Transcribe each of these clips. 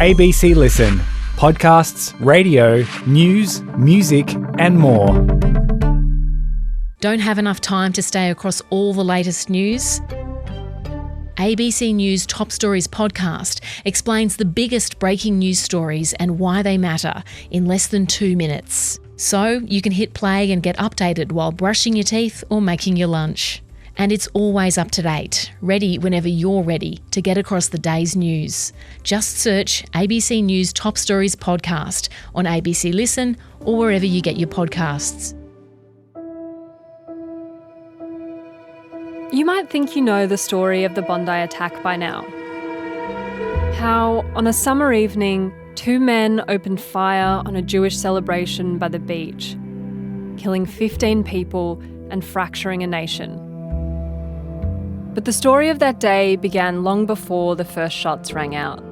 ABC Listen. Podcasts, radio, news, music and more. Don't have enough time to stay across all the latest news? ABC News Top Stories podcast explains the biggest breaking news stories and why they matter in less than 2 minutes. So you can hit play and get updated while brushing your teeth or making your lunch. And it's always up to date, ready whenever you're ready to get across the day's news. Just search ABC News Top Stories podcast on ABC Listen or wherever you get your podcasts. You might think you know the story of the Bondi attack by now. How, on a summer evening, 2 men opened fire on a Jewish celebration by the beach, killing 15 people and fracturing a nation. But the story of that day began long before the first shots rang out.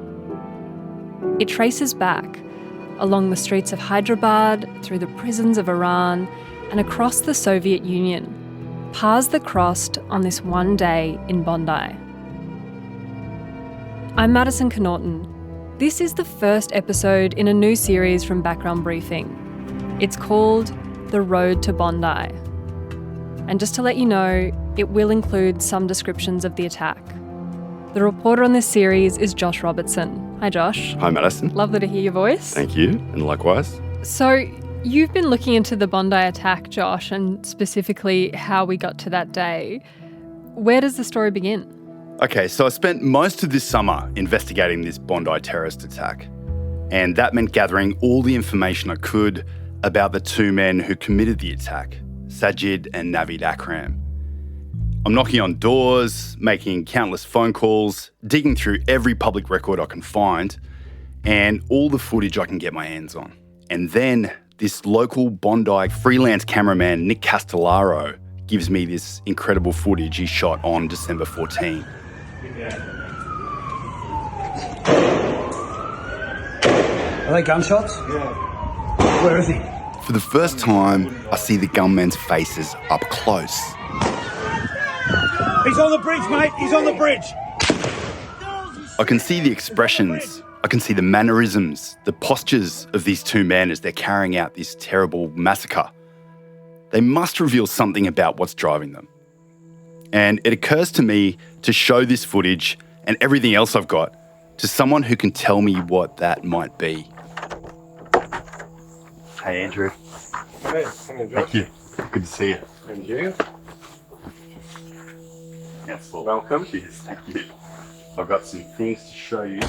It traces back along the streets of Hyderabad, through the prisons of Iran, and across the Soviet Union, paths that crossed on this one day in Bondi. I'm Madison Connaughton. This is the first episode in a new series from Background Briefing. It's called The Road to Bondi. And just to let you know, it will include some descriptions of the attack. The reporter on this series is Josh Robertson. Hi, Josh. Hi, Madison. Lovely to hear your voice. Thank you, and likewise. So, you've been looking into the Bondi attack, Josh, and specifically how we got to that day. Where does the story begin? Okay, so I spent most of this summer investigating this Bondi terrorist attack. And that meant gathering all the information I could about the 2 men who committed the attack, Sajid and Navidid. I'm knocking on doors, making countless phone calls, digging through every public record I can find, and all the footage I can get my hands on. And then this local Bondi freelance cameraman, Nick Castellaro, gives me this incredible footage he shot on December 14. Are they gunshots? Yeah. Where is he? For the first time, I see the gunmen's faces up close. He's on the bridge, mate. He's on the bridge. I can see the expressions. I can see the mannerisms, the postures of these 2 men as they're carrying out this terrible massacre. They must reveal something about what's driving them. And it occurs to me to show this footage and everything else I've got to someone who can tell me what that might be. Hey, Andrew. Hey, Josh. Thank you. Good to see you. And you? Yes, well, Welcome. Cheers, thank you. I've got some things to show you.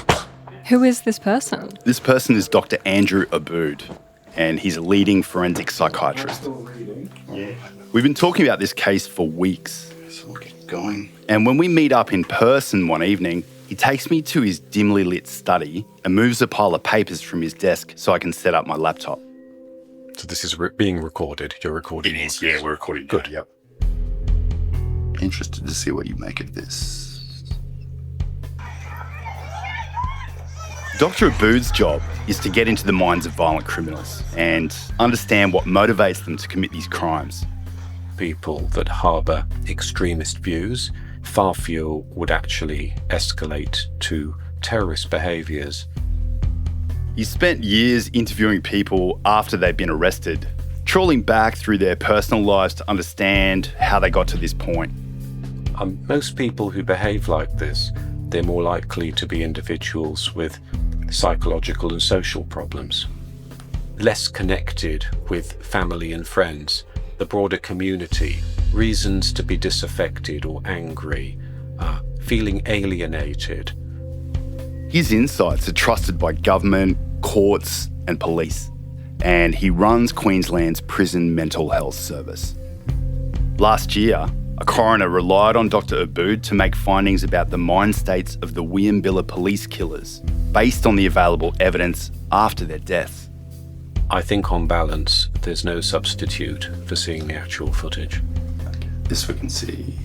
Who is this person? This person is Dr. Andrew Abood, and he's a leading forensic psychiatrist. Yeah. We've been talking about this case for weeks. So we'll get going. And when we meet up in person one evening, he takes me to his dimly lit study and moves a pile of papers from his desk so I can set up my laptop. So this is being recorded. You're recording. It is, yeah, we're recording. Good. Yep. Interested to see what you make of this. Dr. Abood's job is to get into the minds of violent criminals and understand what motivates them to commit these crimes. People that harbour extremist views, far fewer would actually escalate to terrorist behaviours. He spent years interviewing people after they'd been arrested, trawling back through their personal lives to understand how they got to this point. Most people who behave like this, they're more likely to be individuals with psychological and social problems, less connected with family and friends, the broader community, reasons to be disaffected or angry, feeling alienated. His insights are trusted by government, courts and police, and he runs Queensland's prison mental health service. Last year, a coroner relied on Dr. Abood to make findings about the mind states of the Williambilla police killers based on the available evidence after their deaths. I think on balance, there's no substitute for seeing the actual footage. This we can see.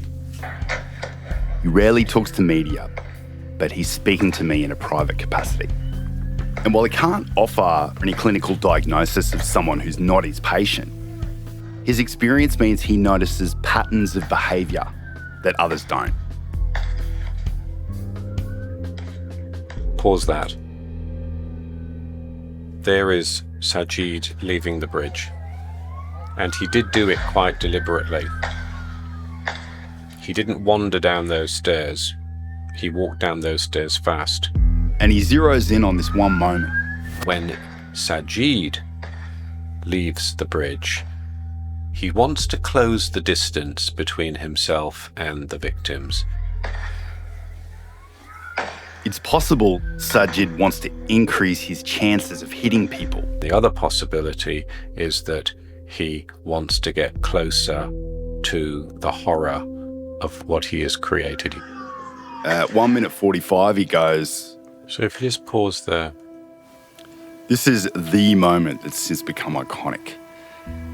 He rarely talks to media, but he's speaking to me in a private capacity. And while he can't offer any clinical diagnosis of someone who's not his patient, his experience means he notices patterns of behaviour that others don't. Pause that. There is Sajid leaving the bridge. And he did do it quite deliberately. He didn't wander down those stairs. He walked down those stairs fast. And he zeroes in on this one moment. When Sajid leaves the bridge, he wants to close the distance between himself and the victims. It's possible Sajid wants to increase his chances of hitting people. The other possibility is that he wants to get closer to the horror of what he has created. At 1 minute 45, he goes, So if you just pause there. "This is the moment that's since become iconic.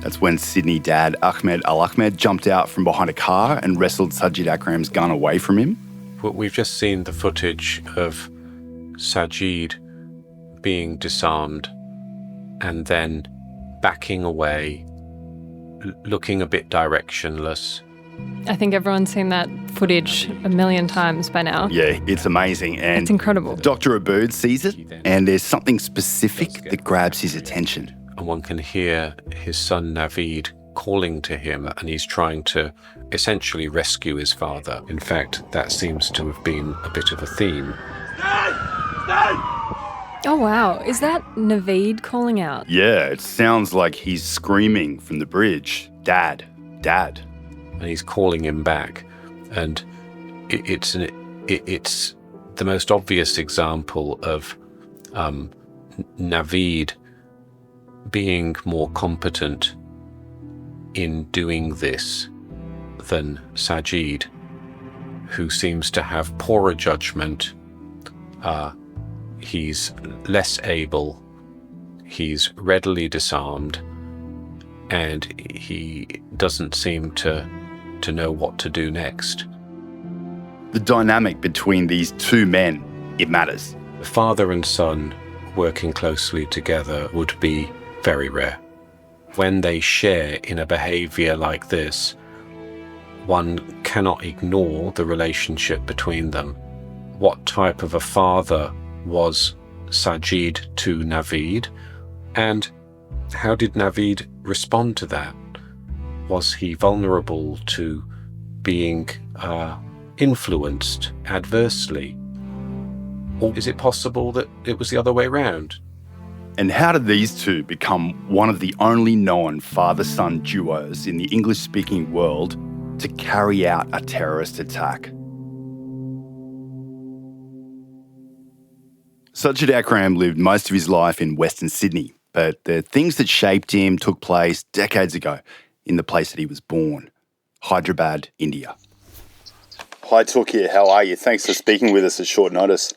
That's when Sydney dad Ahmed Al-Ahmed jumped out from behind a car and wrestled Sajid Akram's gun away from him." We've just seen the footage of Sajid being disarmed and then backing away, looking a bit directionless. I think everyone's seen that footage a million times by now. Yeah, it's amazing. And It's incredible. Dr. Abood sees it, and there's something specific that grabs his attention. And one can hear his son Navid calling to him, and he's trying to essentially rescue his father. In fact, that seems to have been a bit of a theme. Oh wow, is that Navid calling out? Yeah, it sounds like he's screaming from the bridge, "Dad, Dad." And he's calling him back. And it's the most obvious example of Navid being more competent in doing this than Sajid, who seems to have poorer judgment. He's less able, he's readily disarmed, and he doesn't seem to know what to do next. The dynamic between these two men, it matters. Father and son working closely together would be very rare. When they share in a behaviour like this, one cannot ignore the relationship between them. What type of a father was Sajid to Navid, and how did Navid respond to that? Was he vulnerable to being influenced adversely? Or is it possible that it was the other way around? And how did these two become one of the only known father-son duos in the English-speaking world to carry out a terrorist attack? Sajid Akram lived most of his life in Western Sydney, but the things that shaped him took place decades ago in the place that he was born, Hyderabad, India. Hi, Turki. How are you? Thanks for speaking with us at short notice.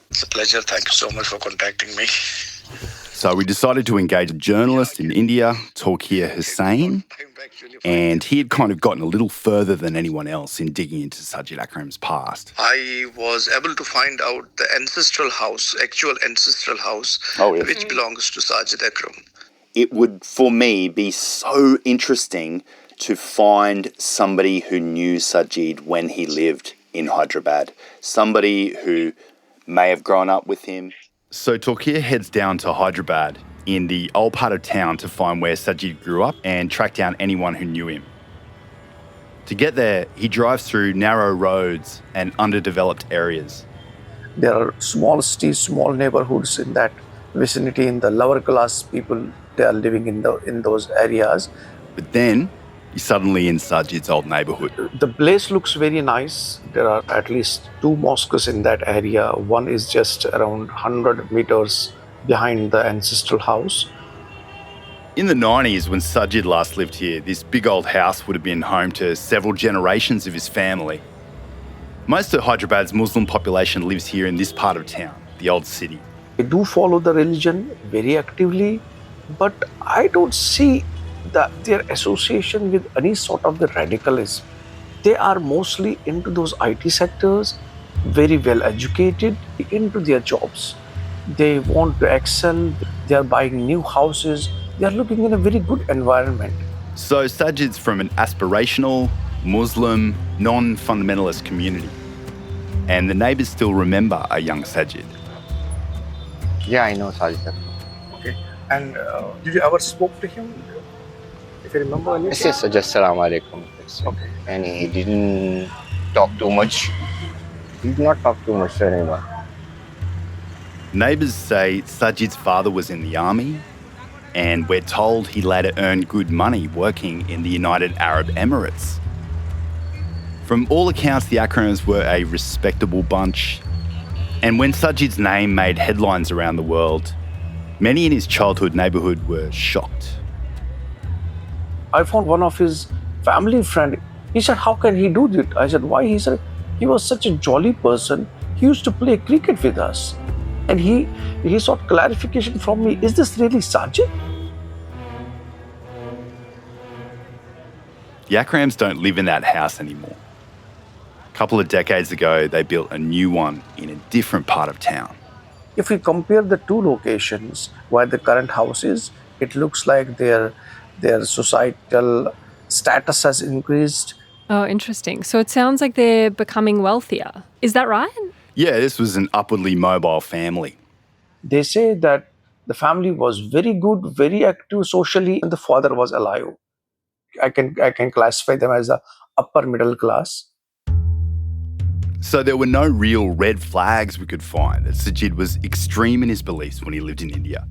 It's a pleasure. Thank you so much for contacting me. So we decided to engage a journalist in India, Turki Hussain, and he had kind of gotten a little further than anyone else in digging into Sajid Akram's past. I was able to find out the ancestral house, actual ancestral house, which belongs to Sajid Akram. It would, for me, be so interesting to find somebody who knew Sajid when he lived in Hyderabad, somebody who may have grown up with him. So Turki heads down to Hyderabad in the old part of town to find where Sajid grew up and track down anyone who knew him. To get there, he drives through narrow roads and underdeveloped areas. There are small cities, small neighborhoods in that vicinity. In the lower class people, they are living in those areas. But then you're suddenly in Sajid's old neighborhood. The place looks very nice. There are at least 2 mosques in that area. One is just around 100 meters behind the ancestral house. In the 90s, when Sajid last lived here, this big old house would have been home to several generations of his family. Most of Hyderabad's Muslim population lives here in this part of town, the old city. They do follow the religion very actively, but I don't see their association with any sort of the radicalism. They are mostly into those IT sectors, very well educated, into their jobs. They want to excel, they are buying new houses, they are looking in a very good environment. So Sajid's from an aspirational, Muslim, non-fundamentalist community. And the neighbours still remember a young Sajid. Yeah, I know Sajid. Okay. And did you ever spoke to him? If you remember anything? Yes, just Salam Alaikum. Okay. And he didn't talk too much. He did not talk too much to anyone. Neighbours say Sajid's father was in the army, and we're told he later earned good money working in the United Arab Emirates. From all accounts, the Akrams were a respectable bunch, and when Sajid's name made headlines around the world, many in his childhood neighbourhood were shocked. I found one of his family friend. He said, how can he do that? I said, why? He said, he was such a jolly person. He used to play cricket with us. And he sought clarification from me. Is this really Sajid? The Akrams don't live in that house anymore. A couple of decades ago, they built a new one in a different part of town. If we compare the two locations where the current house is, it looks like their societal status has increased. Oh, interesting. So it sounds like they're becoming wealthier. Is that right? Yeah, this was an upwardly mobile family. They say that the family was very good, very active socially, and the father was alive. I can classify them as a upper middle class. So there were no real red flags we could find that Sajid was extreme in his beliefs when he lived in India.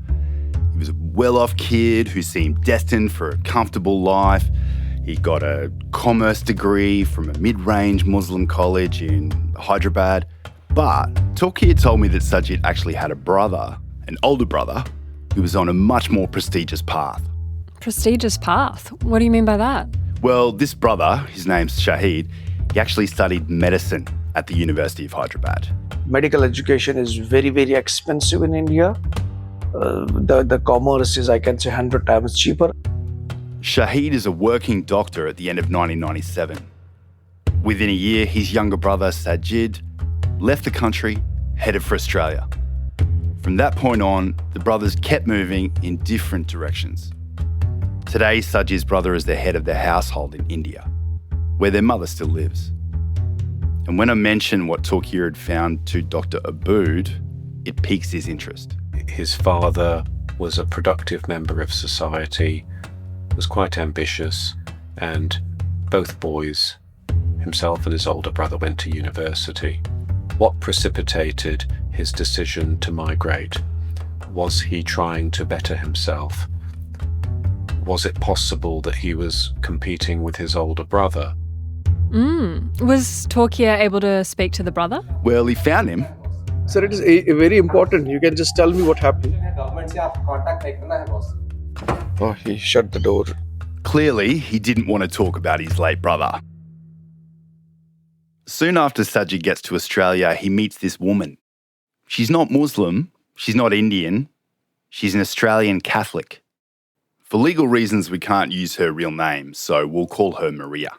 He was a well-off kid who seemed destined for a comfortable life. He got a commerce degree from a mid-range Muslim college in Hyderabad. But Torkia told me that Sajid actually had a brother, an older brother, who was on a much more prestigious path. Prestigious path? What do you mean by that? Well, this brother, his name's Shahid, he actually studied medicine at the University of Hyderabad. Medical education is very, very expensive in India. The commerce is, I can say, 100 times cheaper. Shahid is a working doctor at the end of 1997. Within a year, his younger brother, Sajid, left the country, headed for Australia. From that point on, the brothers kept moving in different directions. Today, Sajid's brother is the head of their household in India, where their mother still lives. And when I mention what Torkia had found to Dr. Abood, it piques his interest. His father was a productive member of society, was quite ambitious, and both boys, himself and his older brother, went to university. What precipitated his decision to migrate? Was he trying to better himself? Was it possible that he was competing with his older brother? Was Torkia able to speak to the brother? Well, he found him. Sir, it is very important. You can just tell me what happened. Oh, he shut the door. Clearly, he didn't want to talk about his late brother. Soon after Sajid gets to Australia, he meets this woman. She's not Muslim, she's not Indian, she's an Australian Catholic. For legal reasons, we can't use her real name, so we'll call her Maria.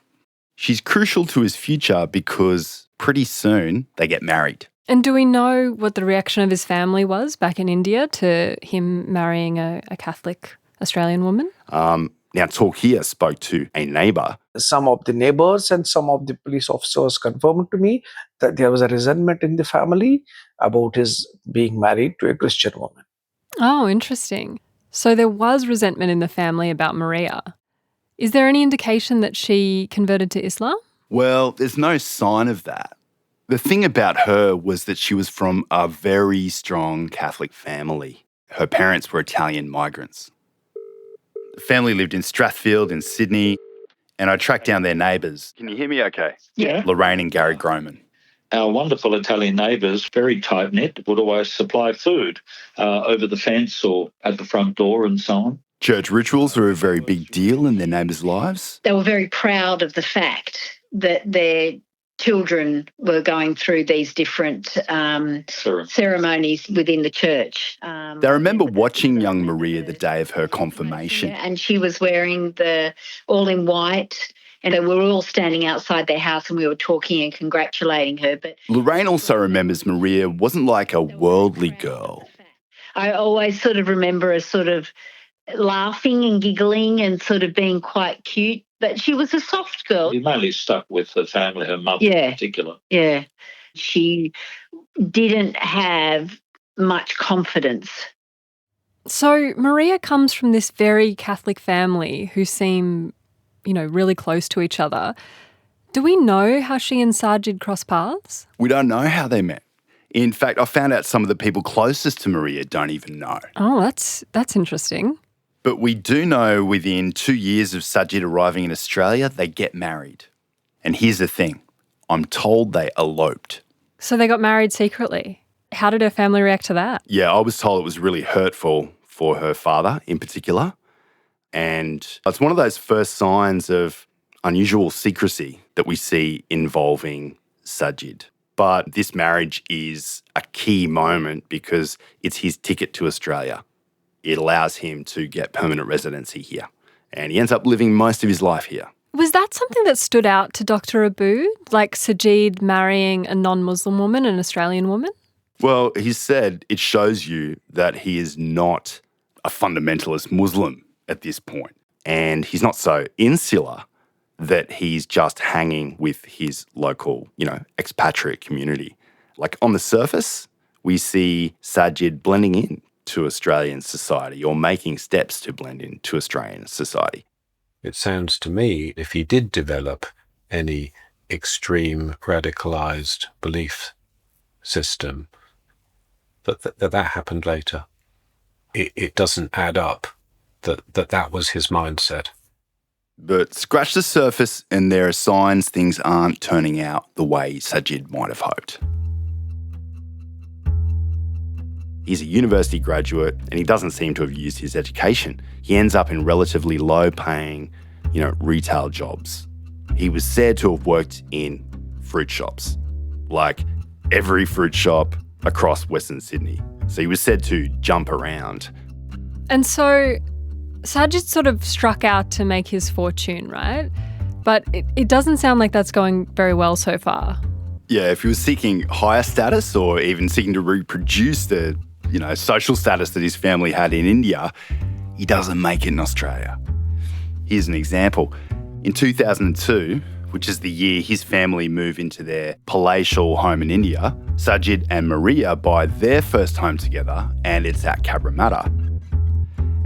She's crucial to his future because pretty soon they get married. And do we know what the reaction of his family was back in India to him marrying a Catholic Australian woman? Now, Torkia spoke to a neighbour. Some of the neighbors and some of the police officers confirmed to me that there was a resentment in the family about his being married to a Christian woman. Oh, interesting. So there was resentment in the family about Maria. Is there any indication that she converted to Islam? Well, there's no sign of that. The thing about her was that she was from a very strong Catholic family. Her parents were Italian migrants. The family lived in Strathfield in Sydney, and I tracked down their neighbours. Can you hear me okay? Yeah. Lorraine and Gary Groman. Our wonderful Italian neighbours, very tight-knit, would always supply food over the fence or at the front door and so on. Church rituals were a very big deal in their neighbours' lives. They were very proud of the fact that their children were going through these different ceremonies within the church. They remember watching young Maria the day of her confirmation. Yeah, and she was wearing the all in white, and we were all standing outside their house and we were talking and congratulating her. But Lorraine also remembers Maria wasn't like a worldly girl. I always sort of remember her sort of laughing and giggling and sort of being quite cute, but she was a soft girl. He mainly stuck with her family, her mother in particular. Yeah. She didn't have much confidence. So Maria comes from this very Catholic family who seem, really close to each other. Do we know how she and Sajid cross paths? We don't know how they met. In fact, I found out some of the people closest to Maria don't even know. Oh, that's interesting. But we do know within 2 years of Sajid arriving in Australia, they get married. And here's the thing. I'm told they eloped. So they got married secretly. How did her family react to that? Yeah, I was told it was really hurtful for her father in particular. And it's one of those first signs of unusual secrecy that we see involving Sajid. But this marriage is a key moment because it's his ticket to Australia. It allows him to get permanent residency here. And he ends up living most of his life here. Was that something that stood out to Dr. Abu, like Sajid marrying a non-Muslim woman, an Australian woman? Well, he said it shows you that he is not a fundamentalist Muslim at this point. And he's not so insular that he's just hanging with his local, expatriate community. Like on the surface, we see Sajid blending in to Australian society or making steps to blend into Australian society. It sounds to me, if he did develop any extreme radicalized belief system, that happened later. It doesn't add up that was his mindset. But scratch the surface and there are signs things aren't turning out the way Sajid might have hoped. He's a university graduate and he doesn't seem to have used his education. He ends up in relatively low-paying, retail jobs. He was said to have worked in fruit shops, like every fruit shop across Western Sydney. So he was said to jump around. And so Sajid sort of struck out to make his fortune, right? But it doesn't sound like that's going very well so far. Yeah, if he was seeking higher status or even seeking to reproduce the, social status that his family had in India, he doesn't make it in Australia. Here's an example. In 2002, which is the year his family moved into their palatial home in India, Sajid and Maria buy their first home together, and it's at Cabramatta.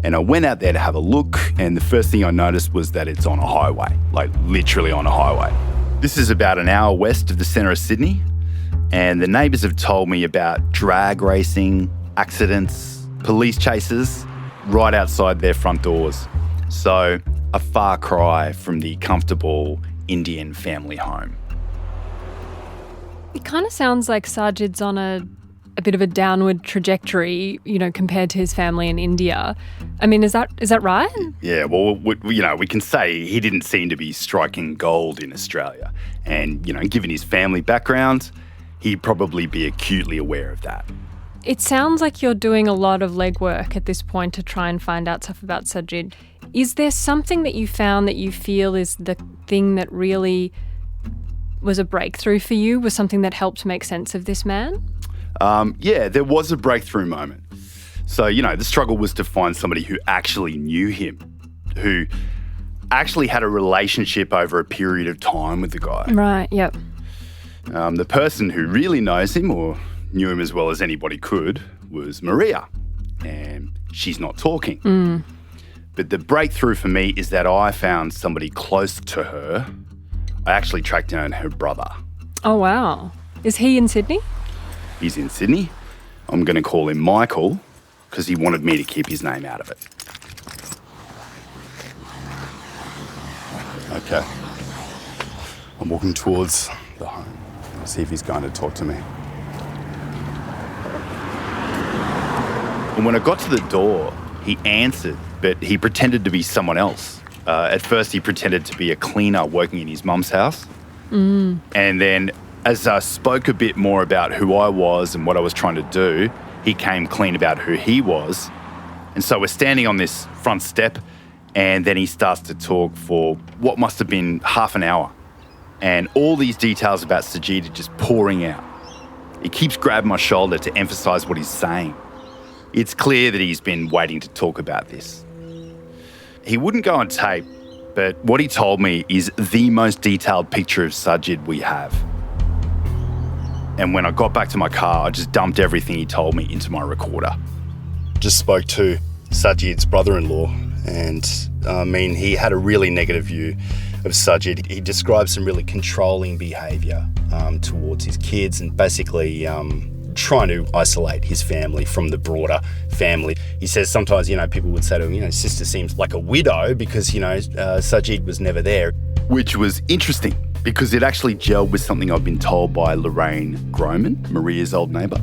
And I went out there to have a look, and the first thing I noticed was that it's on a highway, like literally on a highway. This is about an hour west of the centre of Sydney, and the neighbours have told me about drag racing, accidents, police chases right outside their front doors. So a far cry from the comfortable Indian family home. It kind of sounds like Sajid's on a bit of a downward trajectory, compared to his family in India. I mean, is that right? Yeah, well, we can say he didn't seem to be striking gold in Australia. And, given his family background, he'd probably be acutely aware of that. It sounds like you're doing a lot of legwork at this point to try and find out stuff about Sajid. Is there something that you found that you feel is the thing that really was a breakthrough for you, was something that helped make sense of this man? Yeah, there was a breakthrough moment. So, the struggle was to find somebody who actually knew him, who actually had a relationship over a period of time with the guy. Right, yep. The person who really knows him, or knew him as well as anybody could, was Maria. And she's not talking. But the breakthrough for me is that I found somebody close to her. I actually tracked down her brother. Oh, wow. Is he in Sydney? He's in Sydney. I'm going to call him Michael because he wanted me to keep his name out of it. Okay. I'm walking towards the home. I'll see if he's going to talk to me. And when I got to the door, he answered, but he pretended to be someone else. At first, he pretended to be a cleaner working in his mum's house. And then as I spoke a bit more about who I was and what I was trying to do, he came clean about who he was. And so we're standing on this front step, and then he starts to talk for what must have been half an hour. And all these details about Sajid are just pouring out. He keeps grabbing my shoulder to emphasise what he's saying. It's clear that he's been waiting to talk about this. He wouldn't go on tape, but what he told me is the most detailed picture of Sajid we have. And when I got back to my car, I just dumped everything he told me into my recorder. Just spoke to Sajid's brother-in-law, and he had a really negative view of Sajid. He described some really controlling behaviour towards his kids and basically trying to isolate his family from the broader family. He says sometimes, people would say to him, sister seems like a widow because, Sajid was never there. Which was interesting because it actually gelled with something I've been told by Lorraine Groman, Maria's old neighbour.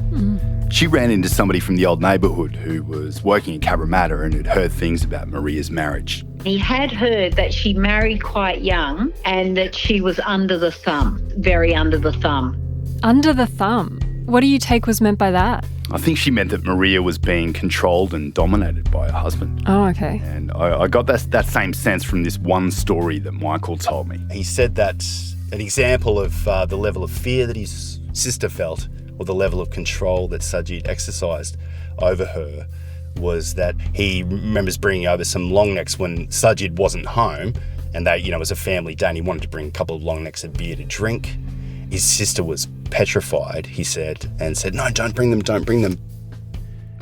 She ran into somebody from the old neighbourhood who was working in Cabramatta and had heard things about Maria's marriage. He had heard that she married quite young and that she was under the thumb, very under the thumb. Under the thumb? What do you take was meant by that? I think she meant that Maria was being controlled and dominated by her husband. Oh, okay. And I got that same sense from this one story that Michael told me. He said that an example of the level of fear that his sister felt or the level of control that Sajid exercised over her was that he remembers bringing over some long necks when Sajid wasn't home and they, it was a family day and he wanted to bring a couple of long necks of beer to drink. His sister was petrified, he said, and said, no, don't bring them.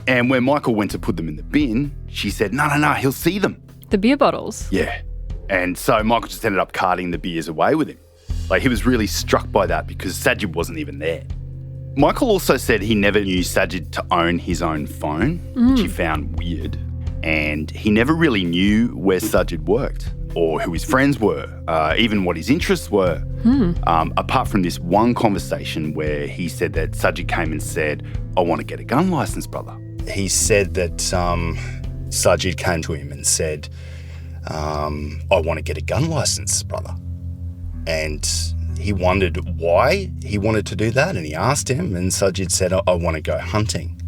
And when Michael went to put them in the bin, she said, no, he'll see them. The beer bottles? Yeah. And so Michael just ended up carting the beers away with him. He was really struck by that because Sajid wasn't even there. Michael also said he never knew Sajid to own his own phone, which he found weird. And he never really knew where Sajid worked or who his friends were, even what his interests were. Apart from this one conversation where he said that Sajid came and said, I want to get a gun license, brother. He said that Sajid came to him and said, I want to get a gun license, brother. And he wondered why he wanted to do that, and he asked him, and Sajid said, I want to go hunting.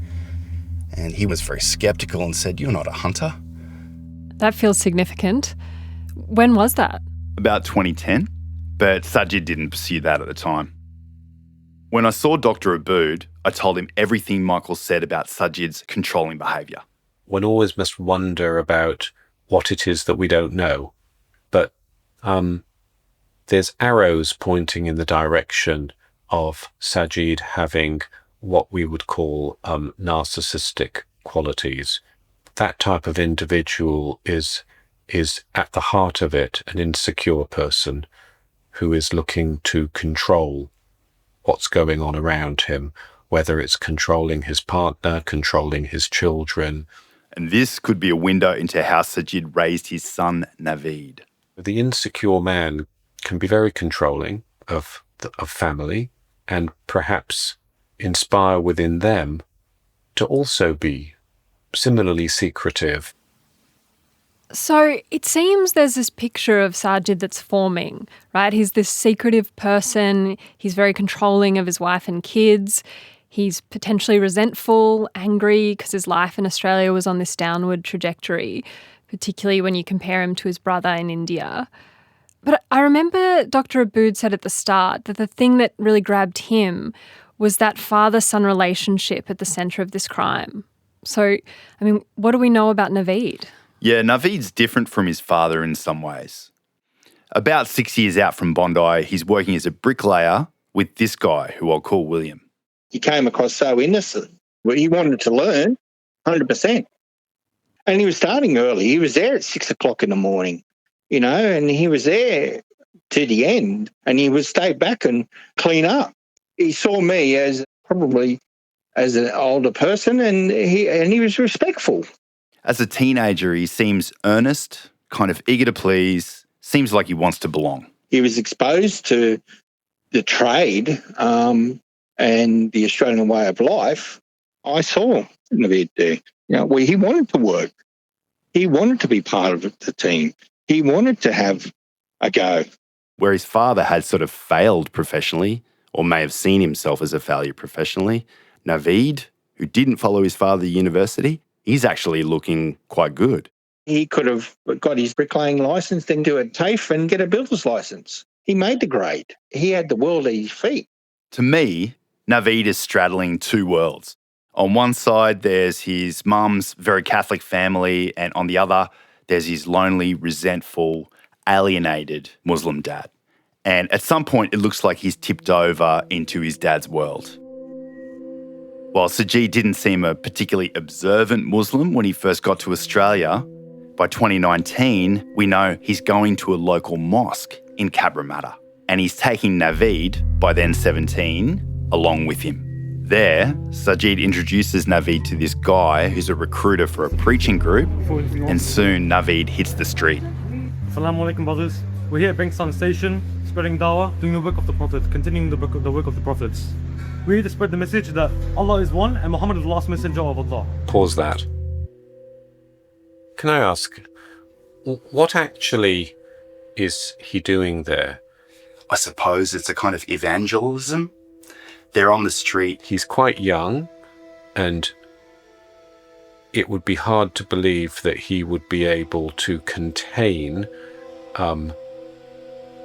And he was very sceptical and said, you're not a hunter. That feels significant. When was that? About 2010, but Sajid didn't pursue that at the time. When I saw Dr. Abood, I told him everything Michael said about Sajid's controlling behaviour. One always must wonder about what it is that we don't know, but there's arrows pointing in the direction of Sajid having what we would call narcissistic qualities. That type of individual is at the heart of it an insecure person who is looking to control what's going on around him, whether it's controlling his partner, controlling his children. And this could be a window into how Sajid raised his son, Navid. The insecure man can be very controlling of family and perhaps inspire within them to also be similarly secretive. So it seems there's this picture of Sajid that's forming, right? He's this secretive person. He's very controlling of his wife and kids. He's potentially resentful, angry because his life in Australia was on this downward trajectory, particularly when you compare him to his brother in India. But I remember Dr. Abood said at the start that the thing that really grabbed him was that father-son relationship at the centre of this crime. So, what do we know about Navid? Yeah, Navid's different from his father in some ways. About 6 years out from Bondi, he's working as a bricklayer with this guy, who I'll call William. He came across so innocent. He wanted to learn 100%. And he was starting early. He was there at 6 o'clock in the morning, and he was there to the end, and he would stay back and clean up. He saw me as probably as an older person, and he was respectful. As a teenager, he seems earnest, kind of eager to please, seems like he wants to belong. He was exposed to the trade and the Australian way of life. I saw Navid there, where he wanted to work. He wanted to be part of the team. He wanted to have a go. Where his father had sort of failed professionally, or may have seen himself as a failure professionally, Navid, who didn't follow his father to university, he's actually looking quite good. He could have got his bricklaying licence, then do a TAFE and get a builder's licence. He made the grade. He had the world at his feet. To me, Navid is straddling two worlds. On one side, there's his mum's very Catholic family, and on the other, there's his lonely, resentful, alienated Muslim dad. And at some point, it looks like he's tipped over into his dad's world. While Sajid didn't seem a particularly observant Muslim when he first got to Australia, by 2019, we know he's going to a local mosque in Cabramatta, and he's taking Navid, by then 17, along with him. There, Sajid introduces Navid to this guy who's a recruiter for a preaching group, and soon Navid hits the street. Assalamu alaikum, brothers. We're here at Bankstown Station, spreading dawah, doing the work of the Prophet, continuing the work of the Prophets. We're here to spread the message that Allah is one and Muhammad is the last messenger of Allah. Pause that. Can I ask, what actually is he doing there? I suppose it's a kind of evangelism. They're on the street. He's quite young, and it would be hard to believe that he would be able to contain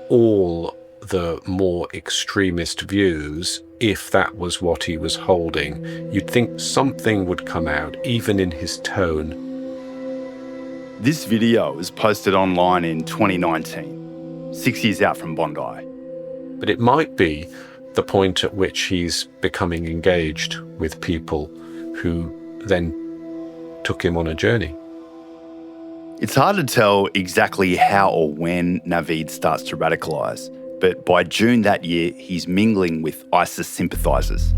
all the more extremist views if that was what he was holding. You'd think something would come out, even in his tone. This video was posted online in 2019, 6 years out from Bondi. But it might be the point at which he's becoming engaged with people who then took him on a journey. It's hard to tell exactly how or when Navid starts to radicalise, but by June that year, he's mingling with ISIS sympathisers.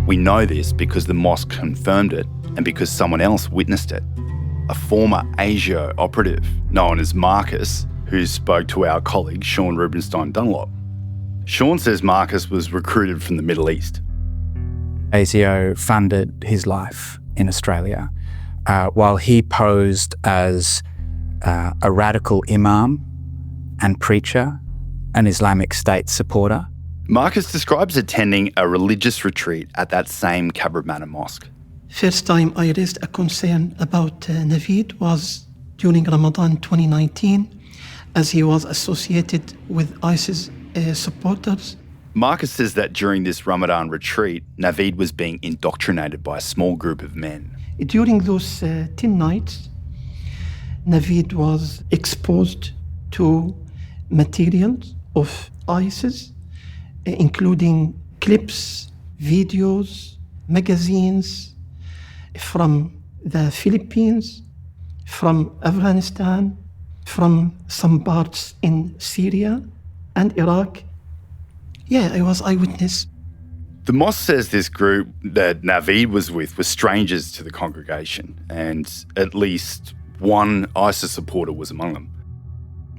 We know this because the mosque confirmed it and because someone else witnessed it. A former ASIO operative known as Marcus, who spoke to our colleague Sean Rubenstein Dunlop. Sean says Marcus was recruited from the Middle East. ASIO funded his life in Australia while he posed as a radical imam and preacher, an Islamic State supporter. Marcus describes attending a religious retreat at that same Cabramatta mosque. First time I raised a concern about Navid was during Ramadan 2019, as he was associated with ISIS supporters. Marcus says that during this Ramadan retreat, Navid was being indoctrinated by a small group of men. During those 10 nights, Navid was exposed to materials of ISIS, including clips, videos, magazines from the Philippines, from Afghanistan, from some parts in Syria and Iraq. Yeah, I was eyewitness. The mosque says this group that Navid was with were strangers to the congregation, and at least one ISIS supporter was among them.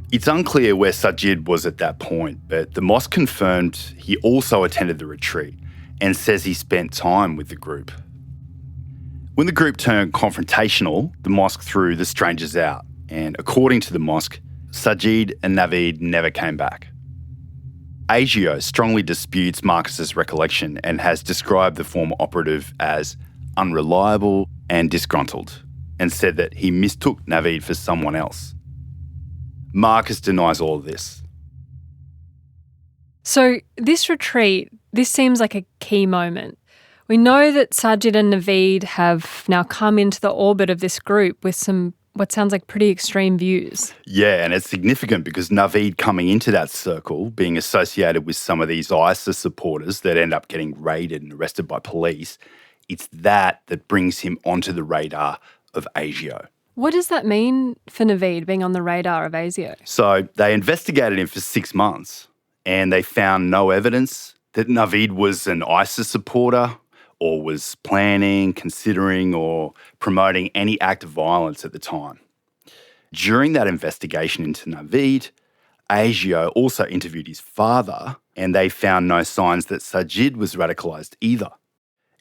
It's unclear where Sajid was at that point, but the mosque confirmed he also attended the retreat and says he spent time with the group. When the group turned confrontational, the mosque threw the strangers out, and according to the mosque, Sajid and Navid never came back. ASIO strongly disputes Marcus's recollection and has described the former operative as unreliable and disgruntled, and said that he mistook Navid for someone else. Marcus denies all of this. So this retreat, this seems like a key moment. We know that Sajid and Navid have now come into the orbit of this group with some what sounds like pretty extreme views. Yeah, and it's significant because Navid coming into that circle, being associated with some of these ISIS supporters that end up getting raided and arrested by police, it's that brings him onto the radar of ASIO. What does that mean for Navid being on the radar of ASIO? So they investigated him for 6 months and they found no evidence that Navid was an ISIS supporter or was planning, considering or promoting any act of violence at the time. During that investigation into Navid, ASIO also interviewed his father and they found no signs that Sajid was radicalised either.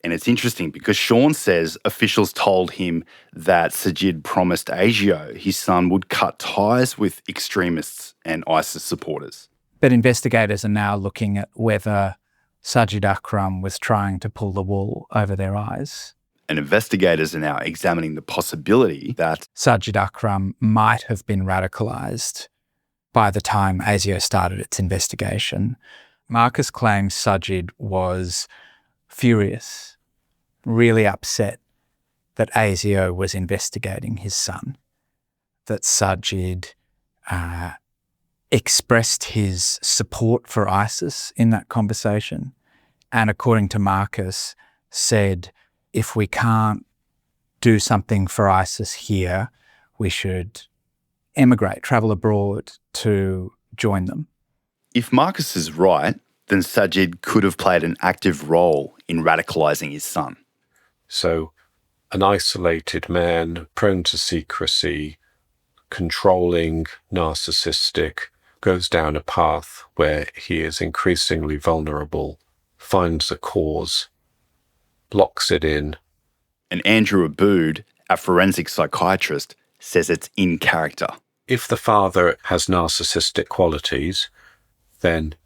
And it's interesting because Sean says officials told him that Sajid promised ASIO his son would cut ties with extremists and ISIS supporters. But investigators are now looking at whether Sajid Akram was trying to pull the wool over their eyes. And investigators are now examining the possibility that Sajid Akram might have been radicalised by the time ASIO started its investigation. Marcus claims Sajid was furious, really upset that ASIO was investigating his son, that Sajid expressed his support for ISIS in that conversation, and according to Marcus, said if we can't do something for ISIS here, we should emigrate, travel abroad to join them. If Marcus is right, then Sajid could have played an active role in radicalising his son. So an isolated man, prone to secrecy, controlling, narcissistic, goes down a path where he is increasingly vulnerable, finds a cause, locks it in. And Andrew Abood, a forensic psychiatrist, says it's in character. If the father has narcissistic qualities, then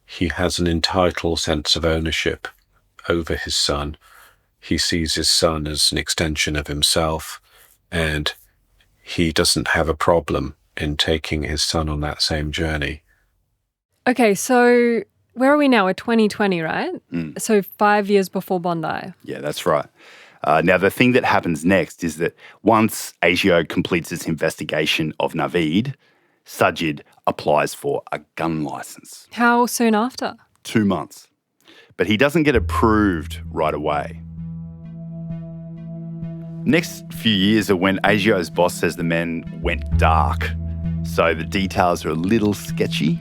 he has an entitled sense of ownership over his son. He sees his son as an extension of himself, and he doesn't have a problem in taking his son on that same journey. Okay, so where are we now? We're 2020, right? So 5 years before Bondi. Yeah, that's right. Now, the thing that happens next is that once ASIO completes its investigation of Navidid, Sajid applies for a gun licence. How soon after? 2 months. But he doesn't get approved right away. Next few years are when ASIO's boss says the men went dark, so the details are a little sketchy.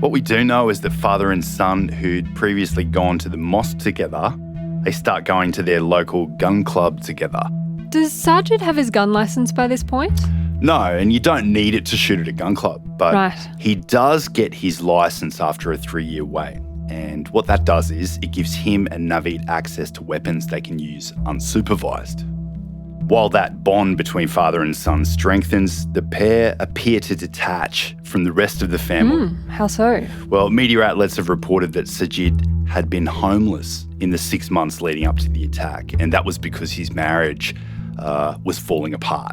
What we do know is that father and son, who'd previously gone to the mosque together, they start going to their local gun club together. Does Sajid have his gun licence by this point? No, and you don't need it to shoot at a gun club, but he does get his licence after a 3-year wait. And what that does is it gives him and Navid access to weapons they can use unsupervised. While that bond between father and son strengthens, the pair appear to detach from the rest of the family. How so? Well, media outlets have reported that Sajid had been homeless in the 6 months leading up to the attack, and that was because his marriage was falling apart.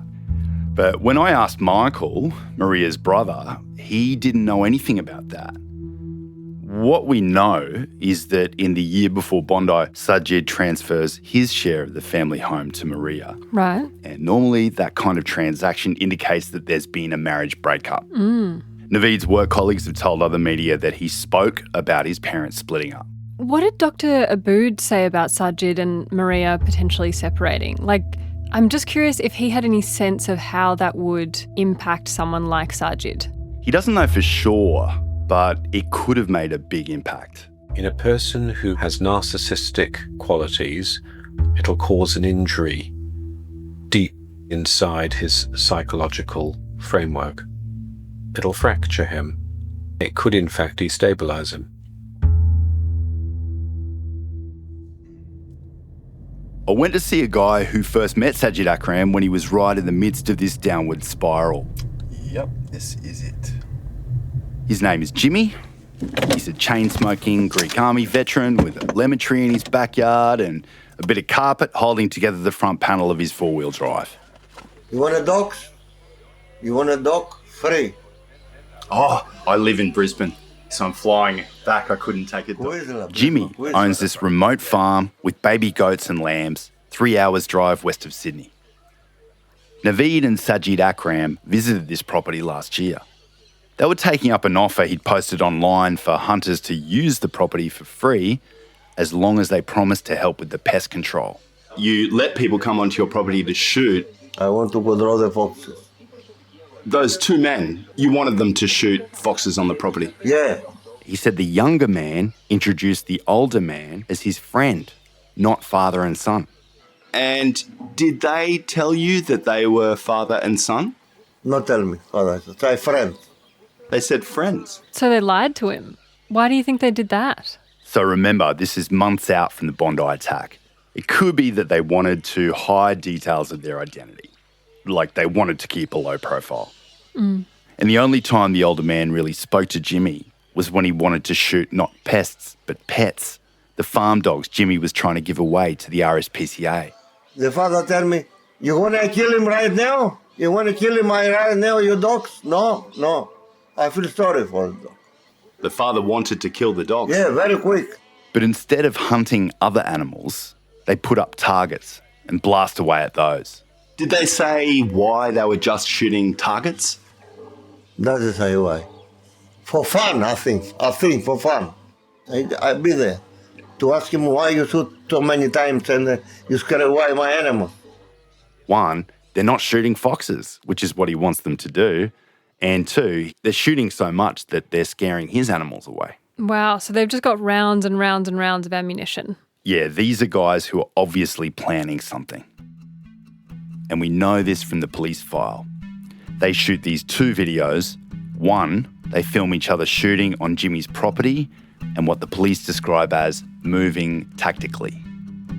But when I asked Michael, Maria's brother, he didn't know anything about that. What we know is that in the year before Bondi, Sajid transfers his share of the family home to Maria. Right. And normally that kind of transaction indicates that there's been a marriage breakup. Navid's work colleagues have told other media that he spoke about his parents splitting up. What did Dr. Abood say about Sajid and Maria potentially separating? I'm just curious if he had any sense of how that would impact someone like Sajid. He doesn't know for sure, but it could have made a big impact. In a person who has narcissistic qualities, it'll cause an injury deep inside his psychological framework. It'll fracture him. It could in fact destabilise him. I went to see a guy who first met Sajid Akram when he was right in the midst of this downward spiral. Yep, this is it. His name is Jimmy. He's a chain-smoking Greek army veteran with a lemon tree in his backyard and a bit of carpet holding together the front panel of his four-wheel drive. You want a dog? You want a dog? Free. Oh, I live in Brisbane, so I'm flying back. I couldn't take it. Jimmy owns this remote farm with baby goats and lambs, 3 hours drive west of Sydney. Navid and Sajid Akram visited this property last year. They were taking up an offer he'd posted online for hunters to use the property for free as long as they promised to help with the pest control. You let people come onto your property to shoot. I want to draw the foxes. Those two men, you wanted them to shoot foxes on the property? Yeah. He said the younger man introduced the older man as his friend, not father and son. And did they tell you that they were father and son? Not tell me, father. Say friend. They said friends. So they lied to him. Why do you think they did that? So remember, this is months out from the Bondi attack. It could be that they wanted to hide details of their identity. Like they wanted to keep a low profile. And the only time the older man really spoke to Jimmy was when he wanted to shoot not pests, but pets. The farm dogs Jimmy was trying to give away to the RSPCA. The father tell me, you want to kill him right now? You want to kill him right now, your dogs? No. I feel sorry for the dog. The father wanted to kill the dogs? Yeah, very quick. But instead of hunting other animals, they put up targets and blast away at those. Did they say why they were just shooting targets? Doesn't say why. For fun, I think. For fun. I'll be there. to ask him why you shoot so many times and you scare away my animals. One, they're not shooting foxes, which is what he wants them to do. And two, they're shooting so much that they're scaring his animals away. Wow, so they've just got rounds and rounds and rounds of ammunition. Yeah, these are guys who are obviously planning something. And we know this from the police file. They shoot these 2 videos. One, they film each other shooting on Jimmy's property and what the police describe as moving tactically.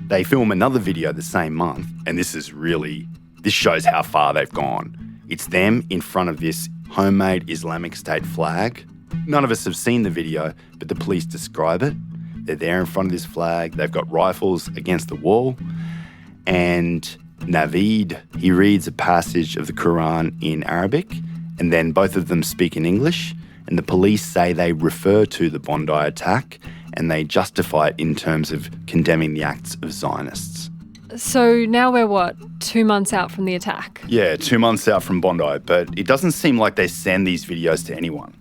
They film another video the same month, and this shows how far they've gone. It's them in front of this homemade Islamic State flag. None of us have seen the video, but the police describe it. They're there in front of this flag. They've got rifles against the wall. And Navid, he reads a passage of the Quran in Arabic, and then both of them speak in English. And the police say they refer to the Bondi attack and they justify it in terms of condemning the acts of Zionists. So now we're 2 months out from the attack? Yeah, 2 months out from Bondi, but it doesn't seem like they send these videos to anyone.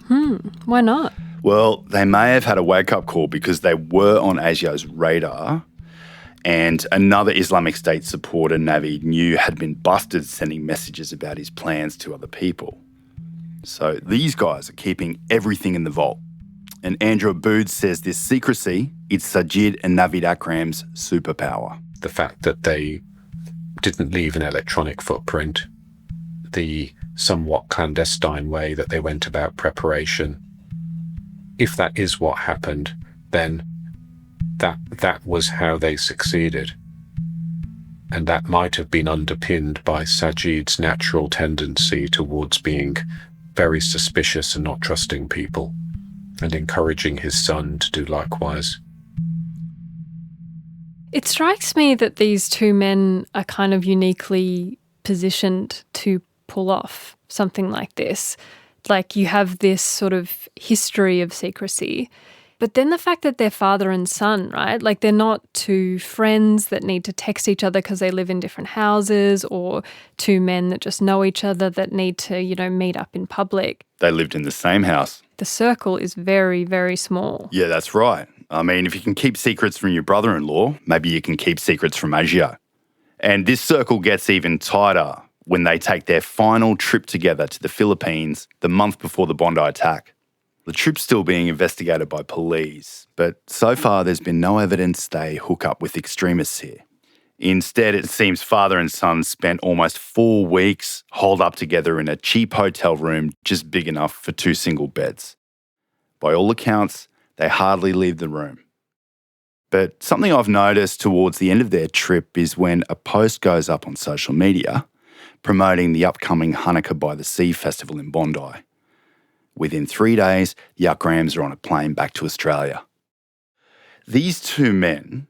Why not? Well, they may have had a wake-up call because they were on ASIO's radar, and another Islamic State supporter Navid knew had been busted sending messages about his plans to other people. So these guys are keeping everything in the vault. And Andrew Abood says this secrecy, it's Sajid and Navid Akram's superpower. The fact that they didn't leave an electronic footprint, the somewhat clandestine way that they went about preparation. If that is what happened, then that was how they succeeded. And that might have been underpinned by Sajid's natural tendency towards being very suspicious and not trusting people, and encouraging his son to do likewise. It strikes me that these 2 men are kind of uniquely positioned to pull off something like this. Like, you have this sort of history of secrecy, but then the fact that they're father and son, right? Like, they're not 2 friends that need to text each other because they live in different houses, or 2 men that just know each other that need to, meet up in public. They lived in the same house. The circle is very, very small. Yeah, that's right. I mean, if you can keep secrets from your brother-in-law, maybe you can keep secrets from ASIO. And this circle gets even tighter when they take their final trip together to the Philippines the month before the Bondi attack. The trip's still being investigated by police, but so far there's been no evidence they hook up with extremists here. Instead, it seems father and son spent almost 4 weeks holed up together in a cheap hotel room just big enough for 2 single beds. By all accounts, they hardly leave the room. But something I've noticed towards the end of their trip is when a post goes up on social media promoting the upcoming Hanukkah by the Sea festival in Bondi. Within 3 days, the Akrams are on a plane back to Australia. These 2 men,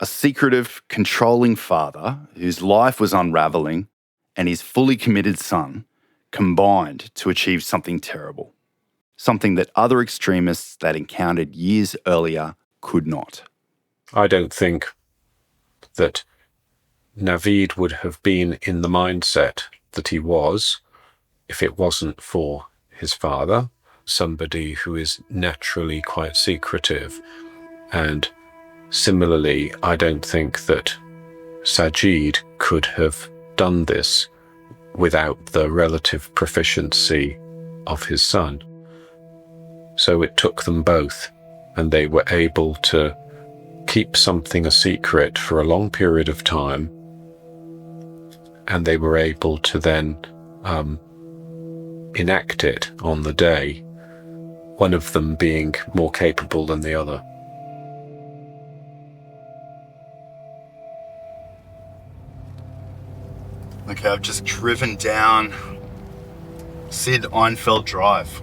a secretive, controlling father whose life was unravelling, and his fully committed son, combined to achieve something terrible. Something that other extremists they'd encountered years earlier could not. I don't think that Navid would have been in the mindset that he was if it wasn't for his father, somebody who is naturally quite secretive. And similarly, I don't think that Sajid could have done this without the relative proficiency of his son. So it took them both, and they were able to keep something a secret for a long period of time, and they were able to then enact it on the day, one of them being more capable than the other. Okay, I've just driven down Sid Einfeld Drive.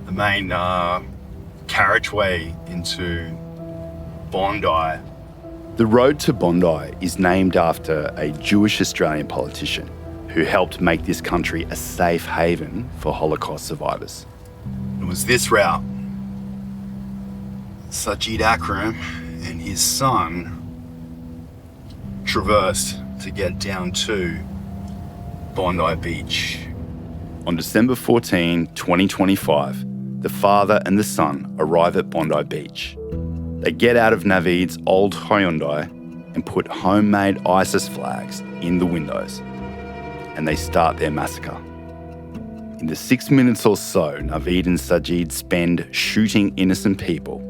The main carriageway into Bondi. The road to Bondi is named after a Jewish Australian politician who helped make this country a safe haven for Holocaust survivors. It was this route. Sajid Akram and his son traversed to get down to Bondi Beach. On December 14, 2025, the father and the son arrive at Bondi Beach. They get out of Navid's old Hyundai and put homemade ISIS flags in the windows. And they start their massacre. In the 6 minutes or so Navid and Sajid spend shooting innocent people,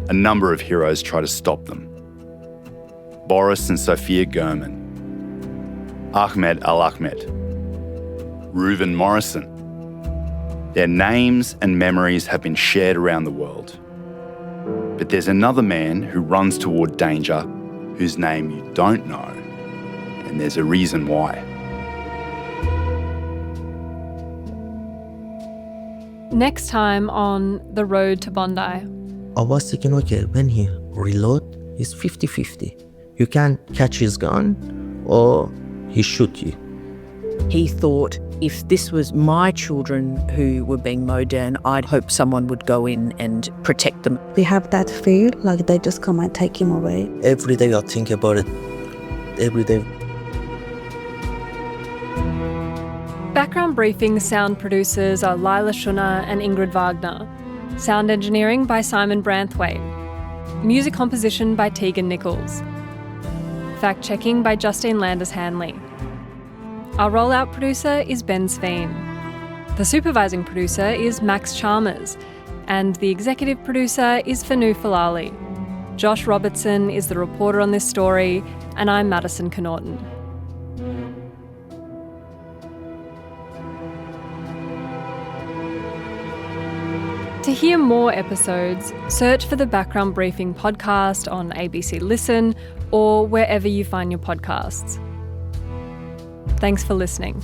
a number of heroes try to stop them. Boris and Sophia Gurman, Ahmed Al-Ahmed, Reuven Morrison. Their names and memories have been shared around the world. But there's another man who runs toward danger whose name you don't know, and there's a reason why. Next time on The Road to Bondi. I was thinking, okay, when he reload, it's 50-50. You can catch his gun or he shoot you. He thought, if this was my children who were being mowed down, I'd hope someone would go in and protect them. They have that fear, like they just come and take him away. Every day I think about it. Every day. Background Briefing sound producers are Lila Schunner and Ingrid Wagner. Sound engineering by Simon Branthwaite. Music composition by Tegan Nichols. Fact-checking by Justine Landers-Hanley. Our rollout producer is Ben Sveen. The supervising producer is Max Chalmers. And the executive producer is Fanu Falali. Josh Robertson is the reporter on this story, and I'm Madison Connaughton. To hear more episodes, search for the Background Briefing podcast on ABC Listen or wherever you find your podcasts. Thanks for listening.